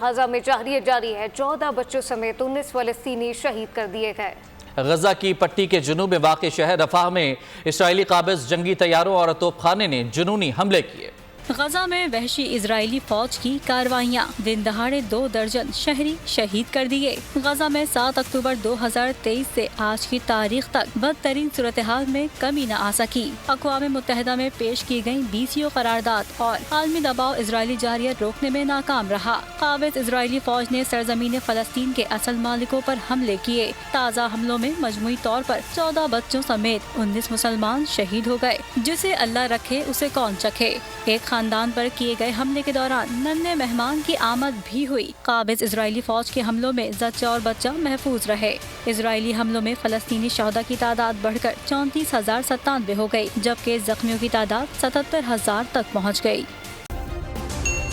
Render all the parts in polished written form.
غزہ میں جارحیت جاری ہے 14 بچوں سمیت 19 فلسطینی شہید کر دیے گئے۔ غزہ کی پٹی کے جنوب میں واقع شہر رفح میں اسرائیلی قابض جنگی طیاروں اور توپ خانے نے جنونی حملے کیے۔ غزہ میں وحشی اسرائیلی فوج کی کارروائیاں، دن دہاڑے 2 درجن شہری شہید کر دیے۔ غزہ میں 7 اکتوبر 2023 سے آج کی تاریخ تک بدترین صورتحال میں کمی نہ آ سکی۔ اقوام متحدہ میں پیش کی گئی 20 قرارداد اور عالمی دباؤ اسرائیلی جارحیت روکنے میں ناکام رہا۔ قابض اسرائیلی فوج نے سرزمین فلسطین کے اصل مالکوں پر حملے کیے۔ تازہ حملوں میں مجموعی طور پر 14 بچوں سمیت 19 مسلمان شہید ہو گئے، جسے اللہ رکھے اسے کون چکھے۔ ایک خاندان پر کیے گئے حملے کے دوران ننھے مہمان کی آمد بھی ہوئی۔ قابض اسرائیلی فوج کے حملوں میں زچہ اور بچہ محفوظ رہے۔ اسرائیلی حملوں میں فلسطینی شہداء کی تعداد بڑھ کر 34,097 ہو گئی، جبکہ زخمیوں کی تعداد 77,000 تک پہنچ گئی۔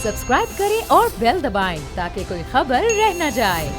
سبسکرائب کریں اور بیل دبائیں تاکہ کوئی خبر رہ نہ جائے۔